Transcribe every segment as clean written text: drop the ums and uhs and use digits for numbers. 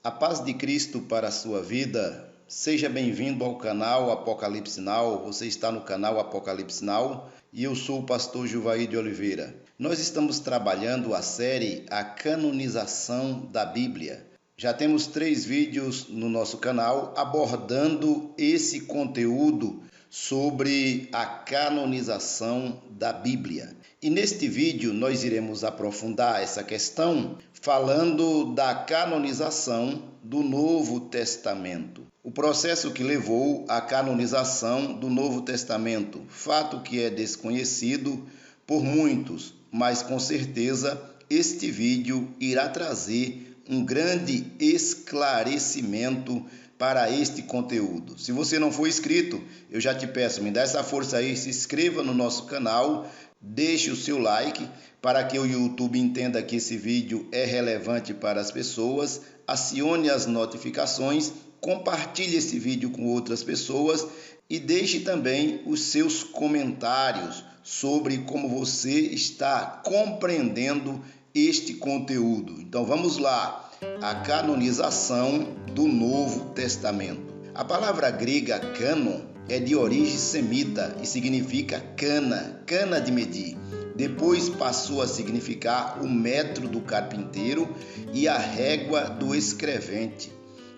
A paz de Cristo para a sua vida. Seja bem-vindo ao canal Apocalipse Now. Você está no canal Apocalipse Now e eu sou o pastor Juvaí de Oliveira. Nós estamos trabalhando a série A Canonização da Bíblia. Já temos 3 vídeos no nosso canal abordando esse conteúdo sobre a canonização da Bíblia. E neste vídeo nós iremos aprofundar essa questão falando da canonização do Novo Testamento. O processo que levou à canonização do Novo Testamento, fato que é desconhecido por muitos, mas com certeza este vídeo irá trazer um grande esclarecimento para este conteúdo. Se você não for inscrito, eu já te peço, me dá essa força aí, se inscreva no nosso canal, deixe o seu like para que o YouTube entenda que esse vídeo é relevante para as pessoas, acione as notificações, compartilhe esse vídeo com outras pessoas e deixe também os seus comentários sobre como você está compreendendo este conteúdo. Então vamos lá. A canonização do Novo Testamento. A palavra grega canon é de origem semita e significa cana, cana de medir. Depois passou a significar o metro do carpinteiro e a régua do escrevente.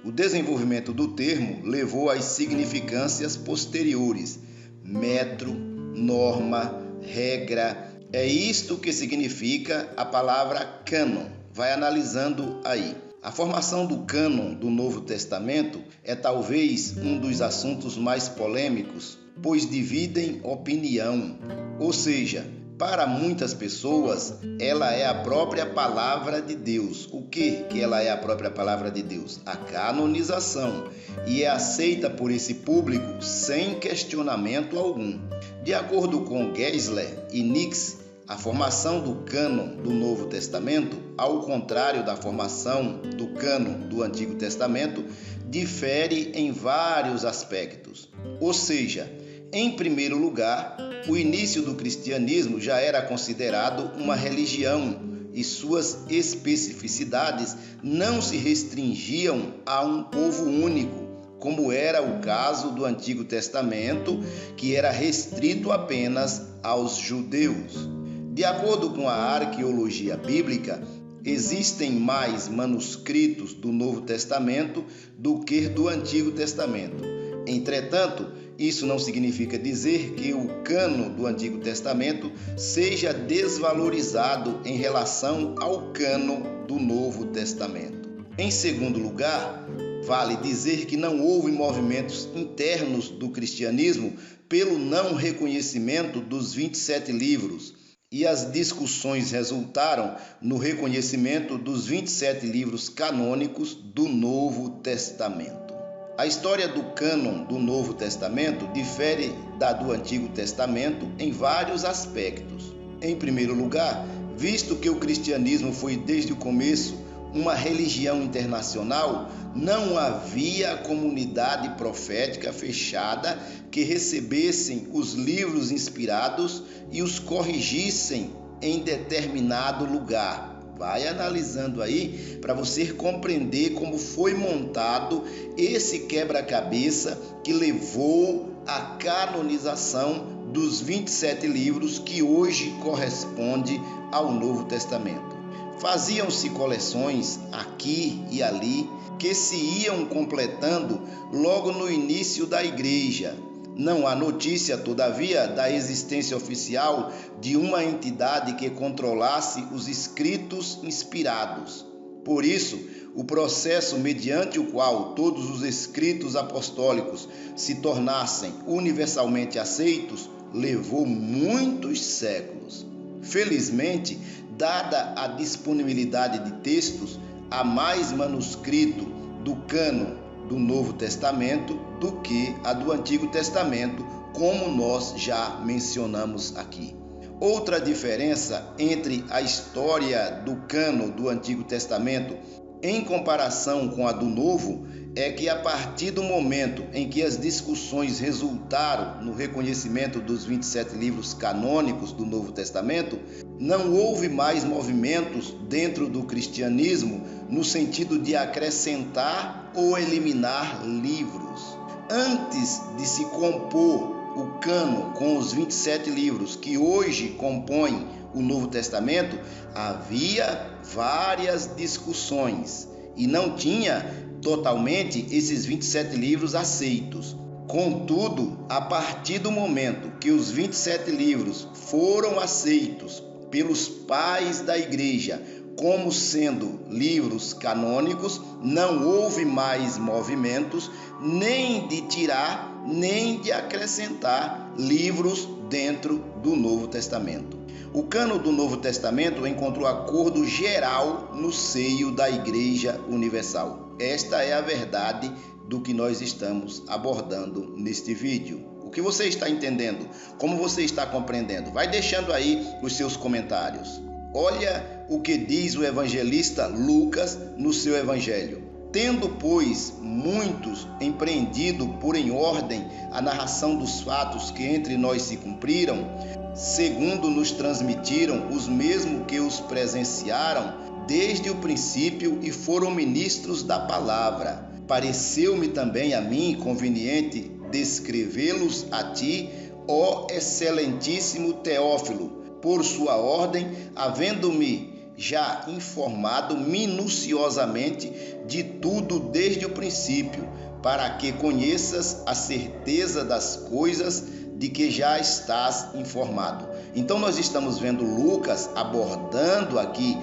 O desenvolvimento do termo levou às significâncias posteriores: metro, norma, regra. É isto que significa a palavra canon. Vai analisando aí. A formação do cânon do Novo Testamento é talvez um dos assuntos mais polêmicos, pois dividem opinião. Ou seja, para muitas pessoas, ela é a própria palavra de Deus. O que ela é a própria palavra de Deus? A canonização. E é aceita por esse público sem questionamento algum. De acordo com Geisler e Nix, a formação do cânon do Novo Testamento, ao contrário da formação do cânon do Antigo Testamento, difere em vários aspectos. Ou seja, em primeiro lugar, o início do cristianismo já era considerado uma religião e suas especificidades não se restringiam a um povo único, como era o caso do Antigo Testamento, que era restrito apenas aos judeus. De acordo com a arqueologia bíblica, existem mais manuscritos do Novo Testamento do que do Antigo Testamento. Entretanto, isso não significa dizer que o cânon do Antigo Testamento seja desvalorizado em relação ao cânon do Novo Testamento. Em segundo lugar, vale dizer que não houve movimentos internos do cristianismo pelo não reconhecimento dos 27 livros. E as discussões resultaram no reconhecimento dos 27 livros canônicos do Novo Testamento. A história do cânon do Novo Testamento difere da do Antigo Testamento em vários aspectos. Em primeiro lugar, visto que o cristianismo foi desde o começo uma religião internacional, não havia comunidade profética fechada que recebessem os livros inspirados e os corrigissem em determinado lugar. Vai analisando aí para você compreender como foi montado esse quebra-cabeça que levou à canonização dos 27 livros que hoje corresponde ao Novo Testamento. Faziam-se coleções aqui e ali que se iam completando logo no início da igreja. Não há notícia, todavia, da existência oficial de uma entidade que controlasse os escritos inspirados. Por isso, o processo mediante o qual todos os escritos apostólicos se tornassem universalmente aceitos levou muitos séculos. Felizmente, dada a disponibilidade de textos, há mais manuscrito do cânon do Novo Testamento do que a do Antigo Testamento, como nós já mencionamos aqui. Outra diferença entre a história do cânon do Antigo Testamento em comparação com a do Novo é que a partir do momento em que as discussões resultaram no reconhecimento dos 27 livros canônicos do Novo Testamento, Não houve mais movimentos dentro do cristianismo no sentido de acrescentar ou eliminar livros. Antes de se compor o cânon com os 27 livros que hoje compõem o Novo Testamento, havia várias discussões e não tinha totalmente esses 27 livros aceitos. Contudo, a partir do momento que os 27 livros foram aceitos pelos pais da igreja como sendo livros canônicos, não houve mais movimentos nem de tirar nem de acrescentar livros dentro do Novo Testamento. O cânon do Novo Testamento encontrou acordo geral no seio da Igreja Universal. Esta é a verdade do que nós estamos abordando neste vídeo. O que você está entendendo? Como você está compreendendo? Vai deixando aí os seus comentários. Olha o que diz o evangelista Lucas no seu evangelho. Tendo, pois, muitos empreendido por em ordem a narração dos fatos que entre nós se cumpriram, segundo nos transmitiram os mesmos que os presenciaram desde o princípio e foram ministros da palavra, pareceu-me também a mim conveniente descrevê-los a ti, ó excelentíssimo Teófilo, por sua ordem, havendo-me já informado minuciosamente de tudo desde o princípio, para que conheças a certeza das coisas de que já estás informado. Então nós estamos vendo Lucas abordando aqui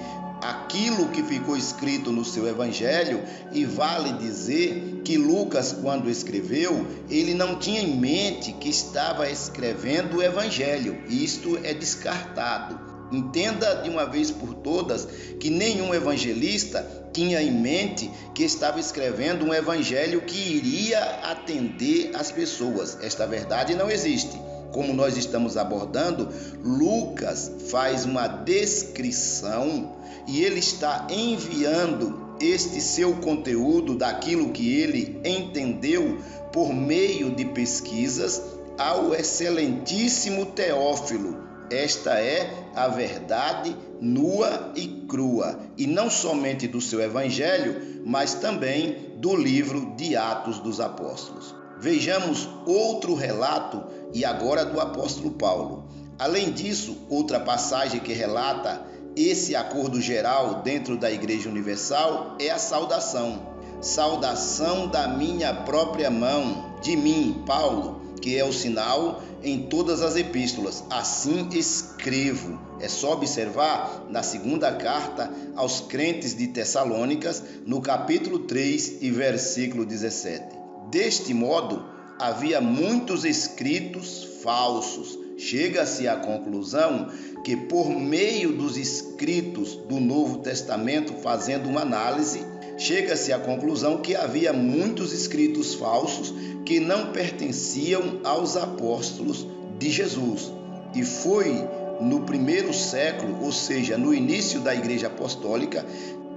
aquilo que ficou escrito no seu evangelho, e vale dizer que Lucas, quando escreveu, ele não tinha em mente que estava escrevendo o evangelho. Isto é descartado. Entenda de uma vez por todas que nenhum evangelista tinha em mente que estava escrevendo um evangelho que iria atender as pessoas. Esta verdade não existe. Como nós estamos abordando, Lucas faz uma descrição e ele está enviando este seu conteúdo daquilo que ele entendeu por meio de pesquisas ao excelentíssimo Teófilo. Esta é a verdade nua e crua, e não somente do seu evangelho, mas também do livro de Atos dos Apóstolos. Vejamos outro relato, e agora do apóstolo Paulo. Além disso, outra passagem que relata esse acordo geral dentro da Igreja Universal é a saudação. Saudação da minha própria mão, de mim, Paulo, que é o sinal em todas as epístolas. Assim escrevo. É só observar na segunda carta aos crentes de Tessalônicas, no capítulo 3 e versículo 17. Deste modo, havia muitos escritos falsos. Chega-se à conclusão que, por meio dos escritos do Novo Testamento, fazendo uma análise, chega-se à conclusão que havia muitos escritos falsos que não pertenciam aos apóstolos de Jesus. E foi no primeiro século, ou seja, no início da Igreja Apostólica,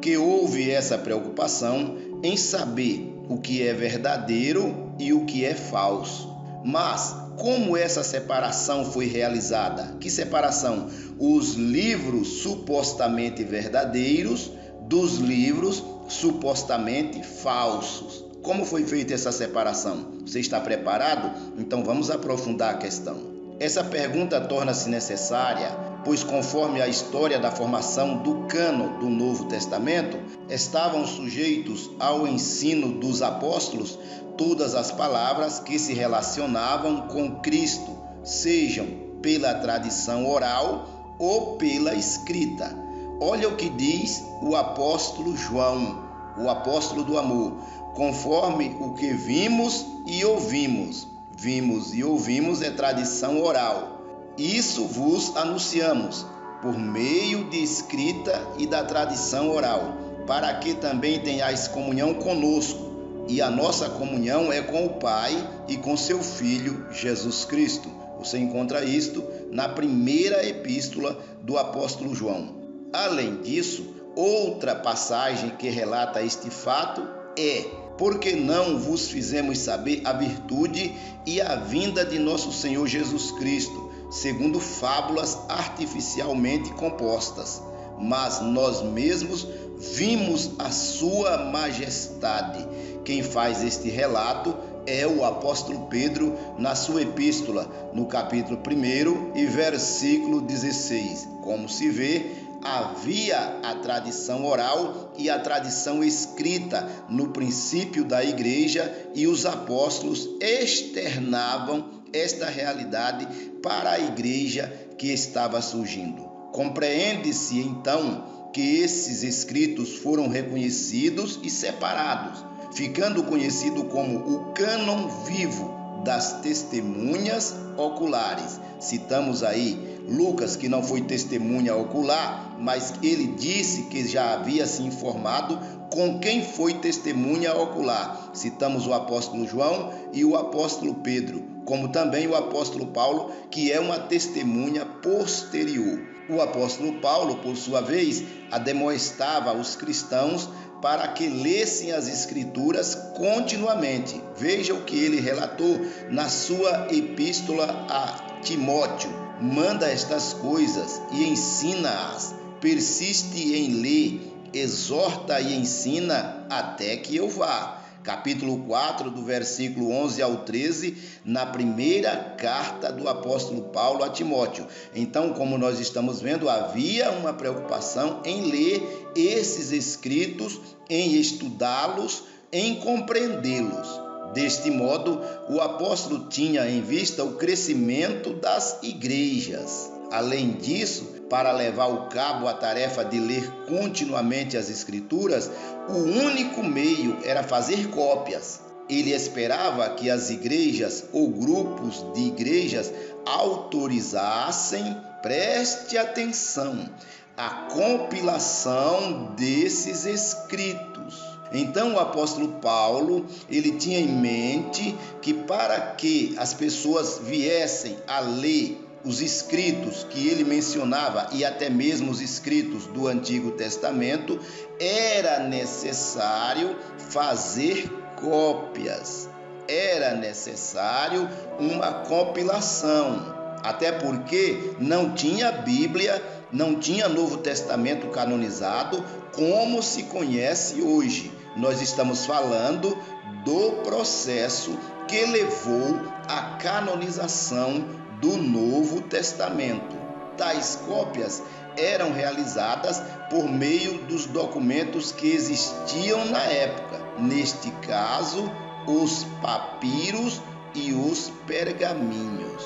que houve essa preocupação em saber o que é verdadeiro e o que é falso. Mas como essa separação foi realizada? Que separação? Os livros supostamente verdadeiros dos livros supostamente falsos. Como foi feita essa separação? Você está preparado? Então vamos aprofundar a questão. Essa pergunta torna-se necessária, pois conforme a história da formação do cânon do Novo Testamento, estavam sujeitos ao ensino dos apóstolos todas as palavras que se relacionavam com Cristo, sejam pela tradição oral ou pela escrita. Olha o que diz o apóstolo João, o apóstolo do amor, conforme o que vimos e ouvimos. Vimos e ouvimos é tradição oral. Isso vos anunciamos, por meio de escrita e da tradição oral, para que também tenhais comunhão conosco. E a nossa comunhão é com o Pai e com seu Filho Jesus Cristo. Você encontra isto na primeira epístola do apóstolo João. Além disso, outra passagem que relata este fato é: porque não vos fizemos saber a virtude e a vinda de nosso Senhor Jesus Cristo, segundo fábulas artificialmente compostas, mas nós mesmos vimos a sua majestade. Quem faz este relato é o apóstolo Pedro na sua epístola, no capítulo 1 e versículo 16. Como se vê, havia a tradição oral e a tradição escrita no princípio da igreja, e os apóstolos externavam esta realidade para a igreja que estava surgindo. Compreende-se então que esses escritos foram reconhecidos e separados, ficando conhecido como o cânon vivo das testemunhas oculares. Citamos aí Lucas, que não foi testemunha ocular, mas ele disse que já havia se informado com quem foi testemunha ocular. Citamos o apóstolo João e o apóstolo Pedro, como também o apóstolo Paulo, que é uma testemunha posterior. O apóstolo Paulo, por sua vez, ademoestava os cristãos para que lessem as Escrituras continuamente. Veja o que ele relatou na sua epístola a Timóteo: manda estas coisas e ensina-as, persiste em ler, exorta e ensina até que eu vá. Capítulo 4, do versículo 11 ao 13, na primeira carta do apóstolo Paulo a Timóteo. Então, como nós estamos vendo, havia uma preocupação em ler esses escritos, em estudá-los, em compreendê-los. Deste modo, o apóstolo tinha em vista o crescimento das igrejas. Além disso, para levar ao cabo a tarefa de ler continuamente as Escrituras, o único meio era fazer cópias. Ele esperava que as igrejas ou grupos de igrejas autorizassem, preste atenção, a compilação desses escritos. Então o apóstolo Paulo, ele tinha em mente que para que as pessoas viessem a ler os escritos que ele mencionava, e até mesmo os escritos do Antigo Testamento, era necessário fazer cópias, era necessário uma compilação, até porque não tinha Bíblia, não tinha Novo Testamento canonizado como se conhece hoje. Nós estamos falando do processo que levou à canonização do Novo Testamento. Tais cópias eram realizadas por meio dos documentos que existiam na época, neste caso, os papiros e os pergaminhos.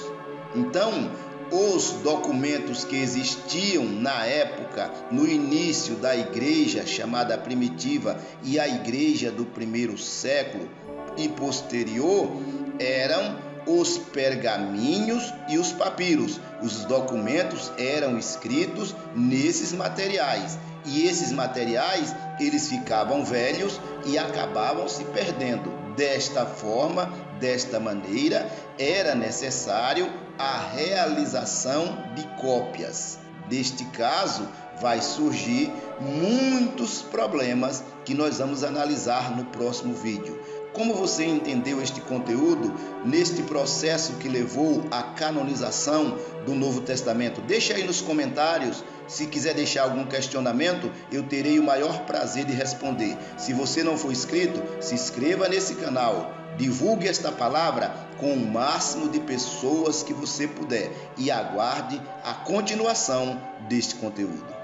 Então, os documentos que existiam na época, no início da igreja chamada primitiva e a igreja do primeiro século e posterior, eram os pergaminhos e os papiros. Os documentos eram escritos nesses materiais, e esses materiais eles ficavam velhos e acabavam se perdendo. Desta forma, desta maneira, era necessário a realização de cópias. Neste caso, vai surgir muitos problemas que nós vamos analisar no próximo vídeo. Como você entendeu este conteúdo neste processo que levou à canonização do Novo Testamento? Deixa aí nos comentários. Se quiser deixar algum questionamento, eu terei o maior prazer de responder. Se você não for inscrito, se inscreva nesse canal. Divulgue esta palavra com o máximo de pessoas que você puder e aguarde a continuação deste conteúdo.